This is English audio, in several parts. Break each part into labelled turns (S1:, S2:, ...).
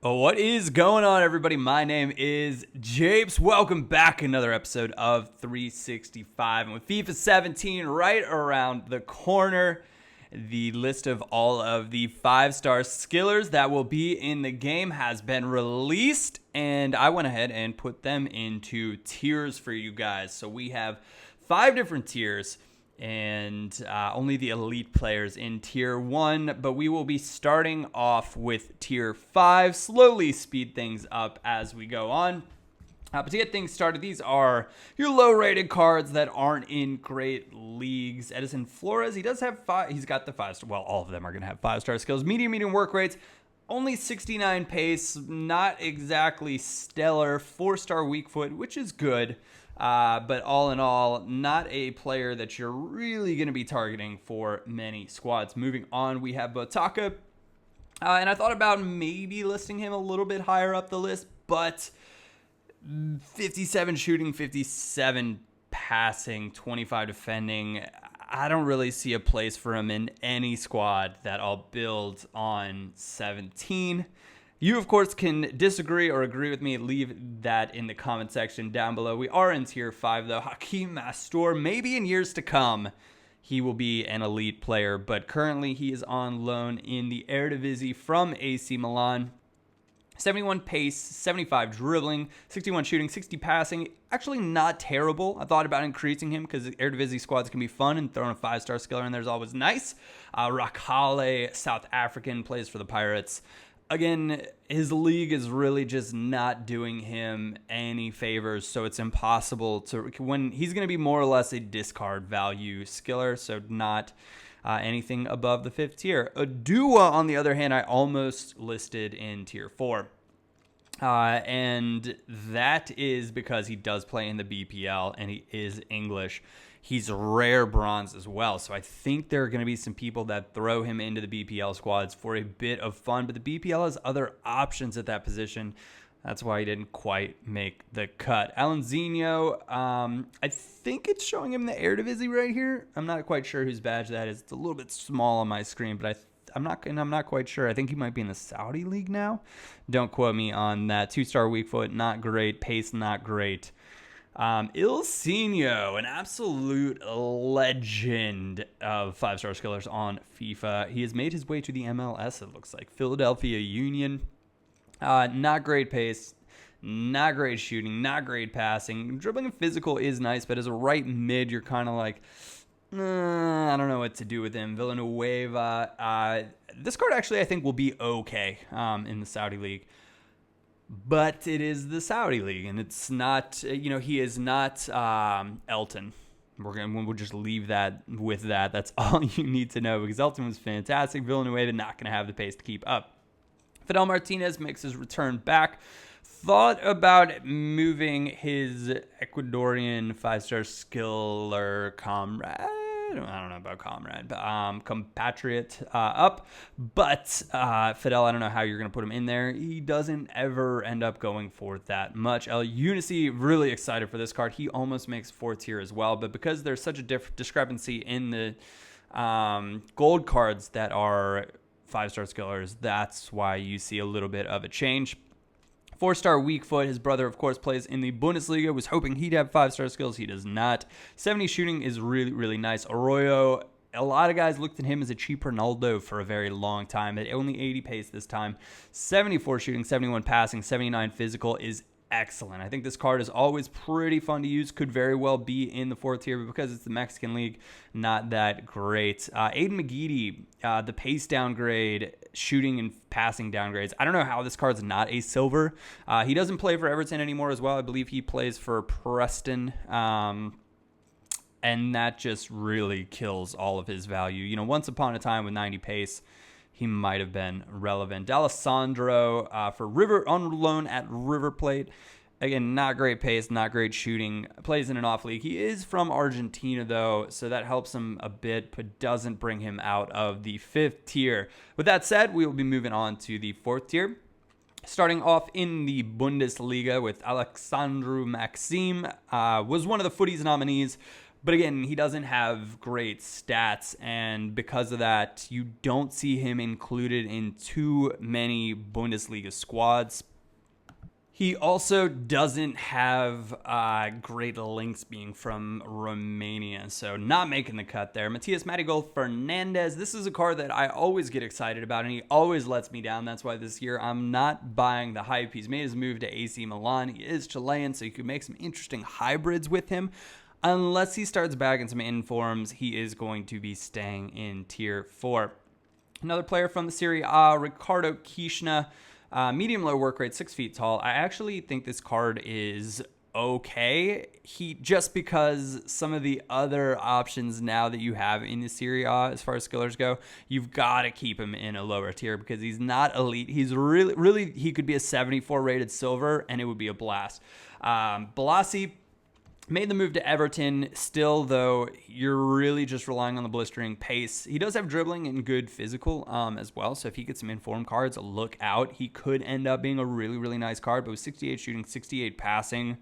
S1: What is going on, everybody? My name is Japes. Welcome back to another episode of 365. And with FIFA 17 right around the corner, the list of all of the 5-star skillers that will be in the game has been released, and I went ahead and put them into tiers for you guys. So we have 5 different tiers, and only the elite players in tier 1, but we will be starting off with tier 5, slowly speed things up as we go on. But to get things started, these are your low-rated cards that aren't in great leagues. Edison Flores, he does have 5. He's got the 5-star. Well, all of them are going to have 5-star skills. Medium work rates. Only 69 pace. Not exactly stellar. 4-star weak foot, which is good. But all in all, not a player that you're really going to be targeting for many squads. Moving on, we have Botaka. And I thought about maybe listing him a little bit higher up the list, but 57 shooting, 57 passing, 25 defending. I don't really see a place for him in any squad that I'll build on 17. You, of course, can disagree or agree with me. Leave that in the comment section down below. We are in tier 5, though. Hakeem Mastor, maybe in years to come, he will be an elite player, but currently he is on loan in the Eredivisie from AC Milan. 71 pace, 75 dribbling, 61 shooting, 60 passing. Actually not terrible. I thought about increasing him because Eredivisie squads can be fun, and throwing a 5-star skiller in there is always nice. Rakale, South African, plays for the Pirates. Again, his league is really just not doing him any favors, so it's impossible to... when he's going to be more or less a discard value skiller, so not anything above the 5th tier. Adua, on the other hand, I almost listed in tier 4. And that is because he does play in the BPL and he is English. He's rare bronze as well. So I think there are going to be some people that throw him into the BPL squads for a bit of fun. But the BPL has other options at that position. That's why he didn't quite make the cut. Alanzinho, I think it's showing him the Eredivisie right here. I'm not quite sure whose badge that is. It's a little bit small on my screen, but I'm not quite sure. I think he might be in the Saudi league now. Don't quote me on that. 2-star weak foot, not great. Pace, not great. Ilsinho, an absolute legend of 5-star skillers on FIFA. He has made his way to the MLS, it looks like. Philadelphia Union. Not great pace, not great shooting, not great passing. Dribbling and physical is nice, but as a right mid, you're kind of like, I don't know what to do with him. Villanueva. This card actually, I think, will be okay in the Saudi League. But it is the Saudi League, and it's not, he is not Elton. We'll just leave that with that. That's all you need to know, because Elton was fantastic. Villanueva not going to have the pace to keep up. Fidel Martinez makes his return back. Thought about moving his Ecuadorian 5-star skiller comrade. I don't know about comrade, but compatriot up. But Fidel, I don't know how you're going to put him in there. He doesn't ever end up going for that much. El Unici, really excited for this card. He almost makes 4th tier as well. But because there's such a discrepancy in the gold cards that are 5-star skillers, that's why you see a little bit of a change. 4-star weak foot. His brother, of course, plays in the Bundesliga. Was hoping he'd have 5-star skills. He does not. 70 shooting is really, really nice. Arroyo, a lot of guys looked at him as a cheap Ronaldo for a very long time. At only 80 pace this time. 74 shooting, 71 passing, 79 physical is excellent. I think this card is always pretty fun to use. Could very well be in the 4th tier, but because it's the Mexican League, not that great. Aiden McGeady, the pace downgrade, shooting and passing downgrades. I don't know how this card's not a silver. He doesn't play for Everton anymore as well. I believe he plays for Preston. And that just really kills all of his value. Once upon a time with 90 pace, he might have been relevant. D'Alessandro on loan at River Plate. Again, not great pace, not great shooting. Plays in an off league. He is from Argentina, though, so that helps him a bit, but doesn't bring him out of the 5th tier. With that said, we will be moving on to the 4th tier. Starting off in the Bundesliga with Alexandru Maxim. Was one of the Footies nominees, But again, he doesn't have great stats, and because of that, you don't see him included in too many Bundesliga squads. He also doesn't have great links being from Romania, so not making the cut there. Matias Madrigal Fernandez, this is a card that I always get excited about, and he always lets me down. That's why this year I'm not buying the hype. He's made his move to AC Milan. He is Chilean, so you could make some interesting hybrids with him. Unless he starts bagging some informs, he is going to be staying in Tier 4. Another player from the Serie A, Ricardo Kishna. Medium-low work rate, 6 feet tall. I actually think this card is okay. Just because some of the other options now that you have in the Serie A as far as skillers go, you've got to keep him in a lower tier because he's not elite. He's really, he could be a 74 rated silver and it would be a blast. Balassi made the move to Everton. Still, though, you're really just relying on the blistering pace. He does have dribbling and good physical as well. So if he gets some informed cards, look out. He could end up being a really, really nice card. But with 68 shooting, 68 passing,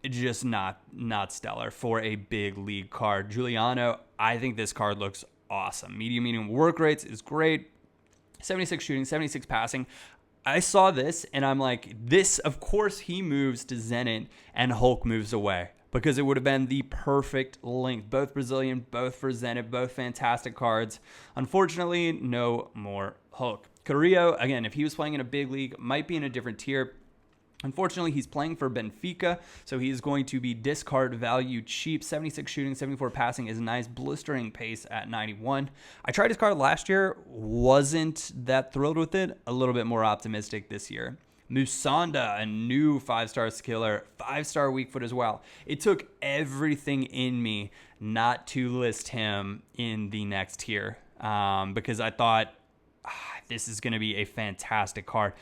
S1: just not stellar for a big league card. Giuliano, I think this card looks awesome. Medium work rates is great. 76 shooting, 76 passing. I saw this and I'm like, this, of course he moves to Zenit and Hulk moves away because it would have been the perfect link. Both Brazilian, both for Zenit, both fantastic cards. Unfortunately, no more Hulk. Carrillo, again, if he was playing in a big league, might be in a different tier. Unfortunately, he's playing for Benfica, so he's going to be discard value cheap. 76 shooting, 74 passing is nice. Blistering pace at 91. I tried his card last year, wasn't that thrilled with it. A little bit more optimistic this year. Musonda, a new 5-star skiller, 5-star weak foot as well. It took everything in me not to list him in the next tier because I thought this is going to be a fantastic card.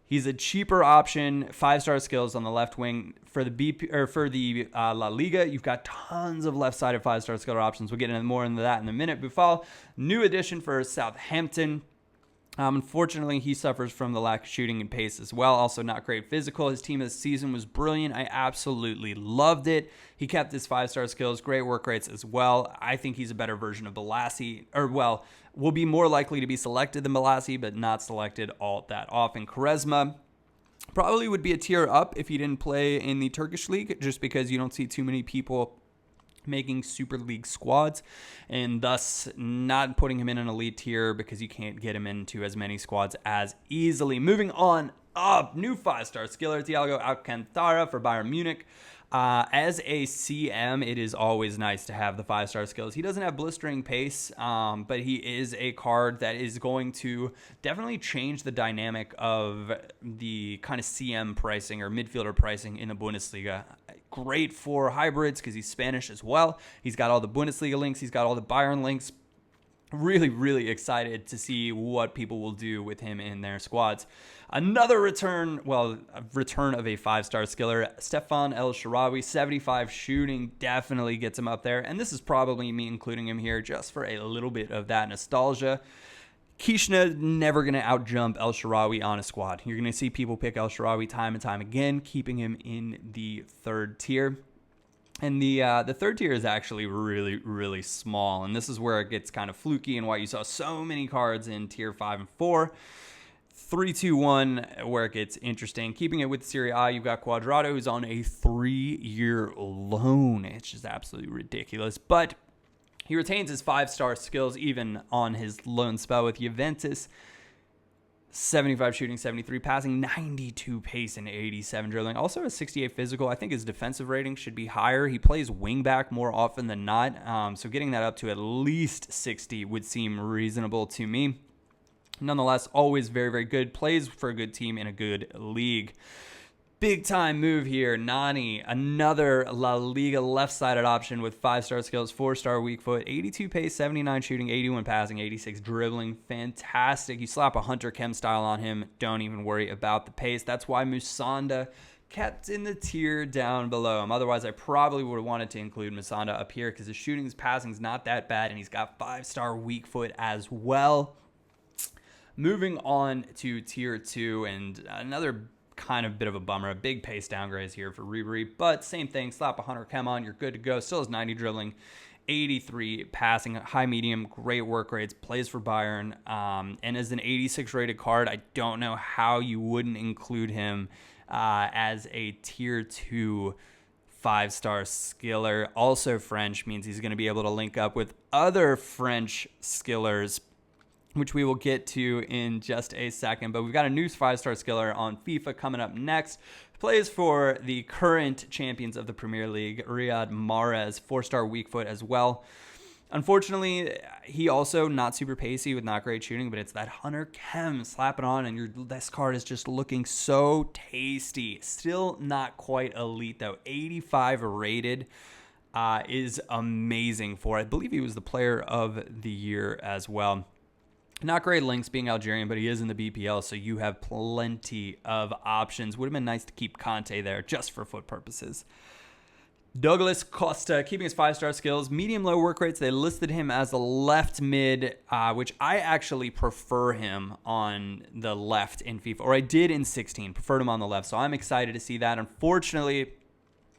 S1: He's a cheaper option, 5-star skills on the left wing. For the La Liga, you've got tons of left-sided 5-star skiller options. We'll get into more into that in a minute. Buffal, new addition for Southampton. Unfortunately, he suffers from the lack of shooting and pace as well. Also not great physical. His team this season was brilliant. I absolutely loved it. He kept his 5-star skills, great work rates as well. I think he's a better version of Balassi, will be more likely to be selected than Balassi, but not selected all that often. Quaresma probably would be a tier up if he didn't play in the Turkish league, just because you don't see too many people making Super League squads, and thus not putting him in an elite tier because you can't get him into as many squads as easily. Moving on up, new 5-star skiller, Thiago Alcantara for Bayern Munich. As a CM, it is always nice to have the 5-star skills. He doesn't have blistering pace, but he is a card that is going to definitely change the dynamic of the kind of CM pricing or midfielder pricing in the Bundesliga. Great for hybrids because he's Spanish as well. He's got all the Bundesliga links. He's got all the Bayern links. Really, really excited to see what people will do with him in their squads. Another return of a 5-star skiller, Stefan El Shaarawy, 75 shooting, definitely gets him up there. And this is probably me including him here just for a little bit of that nostalgia. Kishna never going to outjump El Shaarawy on a squad. You're going to see people pick El Shaarawy time and time again, keeping him in the 3rd tier. And the 3rd tier is actually really, really small. And this is where it gets kind of fluky and why you saw so many cards in tier 5 and 4. 3, 2, 1, where it gets interesting. Keeping it with Serie A, you've got Cuadrado, who's on a 3-year loan. It's just absolutely ridiculous. But he retains his 5-star skills even on his loan spell with Juventus. 75 shooting, 73 passing, 92 pace, and 87 dribbling. Also a 68 physical. I think his defensive rating should be higher. He plays wingback more often than not. So getting that up to at least 60 would seem reasonable to me. Nonetheless, always very, very good. Plays for a good team in a good league. Big time move here. Nani, another La Liga left-sided option with 5-star skills, 4-star weak foot, 82 pace, 79 shooting, 81 passing, 86 dribbling. Fantastic. You slap a Hunter Chem style on him, don't even worry about the pace. That's why Musonda kept in the tier down below him. Otherwise, I probably would have wanted to include Musonda up here because his shooting, his passing is not that bad, and he's got 5-star weak foot as well. Moving on to tier 2, and another kind of a bit of a bummer. A big pace downgrade here for Ribery, but same thing. Slap 100 chem on, you're good to go. Still has 90 dribbling, 83 passing, high medium, great work rates, plays for Bayern, and as an 86 rated card, I don't know how you wouldn't include him as a tier 2 5-star skiller. Also French, means he's going to be able to link up with other French skillers, which we will get to in just a second. But we've got a new 5-star skiller on FIFA coming up next. Plays for the current champions of the Premier League, Riyad Mahrez, 4-star weak foot as well. Unfortunately, he also not super pacey with not great shooting, but it's that Hunter Chem, slap it on, and this card is just looking so tasty. Still not quite elite, though. 85 rated is amazing for it. I believe he was the player of the year as well. Not great links being Algerian, but he is in the BPL, so you have plenty of options. Would have been nice to keep Conte there just for foot purposes. Douglas Costa, keeping his 5-star skills, medium-low work rates. They listed him as a left mid, which I actually prefer him on the left in FIFA, or I did in 16, preferred him on the left, so I'm excited to see that. Unfortunately,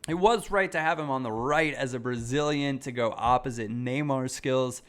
S1: it was right to have him on the right as a Brazilian to go opposite Neymar's skills.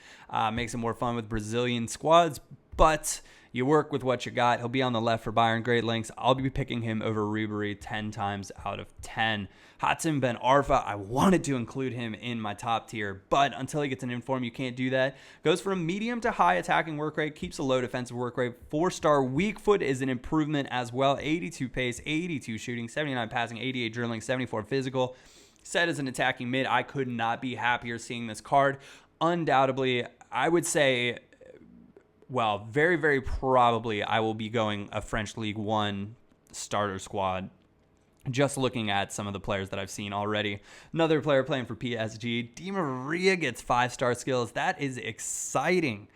S1: Makes it more fun with Brazilian squads, but you work with what you got. He'll be on the left for Bayern. Great links. I'll be picking him over Ribery 10 times out of 10. Hatem Ben Arfa, I wanted to include him in my top tier, but until he gets an inform, you can't do that. Goes from medium to high attacking work rate, keeps a low defensive work rate. 4-star weak foot is an improvement as well. 82 pace, 82 shooting, 79 passing, 88 dribbling, 74 physical. Set as an attacking mid. I could not be happier seeing this card. Undoubtedly, I would say, well, very, very probably I will be going a French League One starter squad. Just looking at some of the players that I've seen already. Another player playing for PSG, Di Maria, gets 5-star skills. That is exciting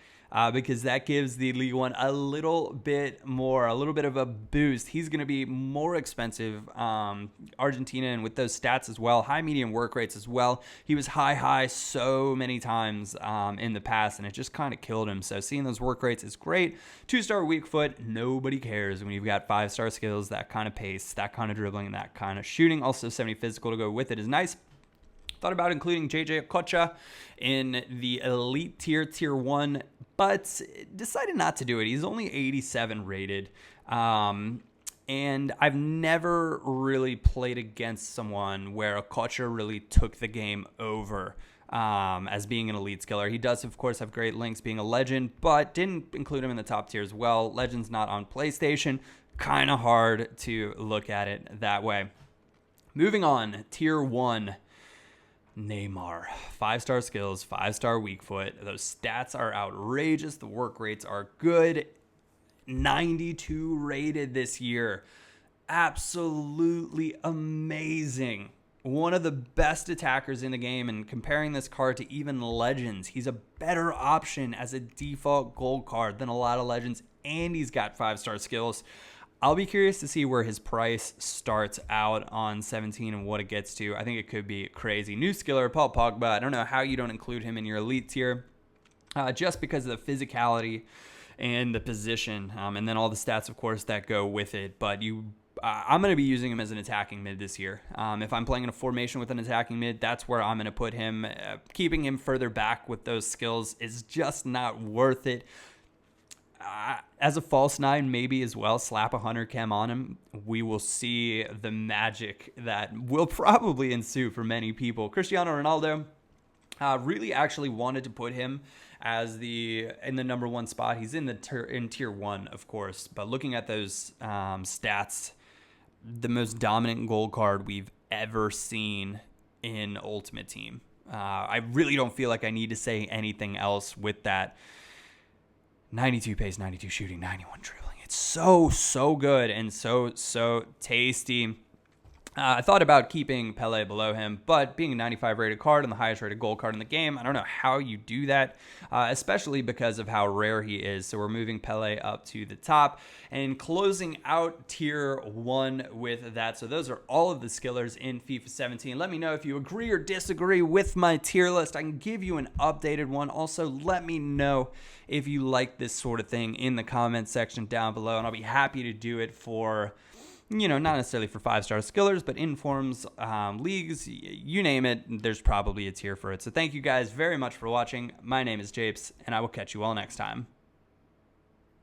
S1: because that gives the League One a little bit of a boost. He's going to be more expensive. Argentina, and with those stats as well, high medium work rates as well. He was high so many times in the past, and it just kind of killed him. So seeing those work rates is great. 2-star weak foot, nobody cares when you've got 5-star skills, that kind of pace, that kind of dribbling, and that kind of shooting. Also 70 physical to go with it is nice. Thought about including JJ Okocha in the elite tier 1, but decided not to do it. He's only 87 rated. And I've never really played against someone where Okocha really took the game over as being an elite skiller. He does, of course, have great links being a legend, but didn't include him in the top tier as well. Legend's not on PlayStation. Kind of hard to look at it that way. Moving on, tier 1. Neymar, 5-star skills, 5-star weak foot. Those stats are outrageous. The work rates are good. 92 rated this year. Absolutely amazing. One of the best attackers in the game, and comparing this card to even Legends, he's a better option as a default gold card than a lot of Legends, and he's got 5-star skills. I'll be curious to see where his price starts out on 17 and what it gets to. I think it could be crazy. New skiller, Paul Pogba. I don't know how you don't include him in your elite tier just because of the physicality and the position and then all the stats, of course, that go with it. But I'm going to be using him as an attacking mid this year. If I'm playing in a formation with an attacking mid, that's where I'm going to put him. Keeping him further back with those skills is just not worth it. As a false 9, maybe as well, slap 100 chem on him. We will see the magic that will probably ensue for many people. Cristiano Ronaldo, really actually wanted to put him as in the number 1 spot. He's in tier 1, of course, but looking at those stats, the most dominant gold card we've ever seen in Ultimate Team. I really don't feel like I need to say anything else with that. 92 pace, 92 shooting, 91 dribbling. It's so good and so tasty. I thought about keeping Pele below him, but being a 95 rated card and the highest rated gold card in the game, I don't know how you do that, especially because of how rare he is. So we're moving Pele up to the top and closing out tier 1 with that. So those are all of the skillers in FIFA 17. Let me know if you agree or disagree with my tier list. I can give you an updated one. Also, let me know if you like this sort of thing in the comment section down below, and I'll be happy to do it for not necessarily for 5-star skillers, but informs, leagues, you name it, there's probably a tier for it. So thank you guys very much for watching. My name is Japes, and I will catch you all next time.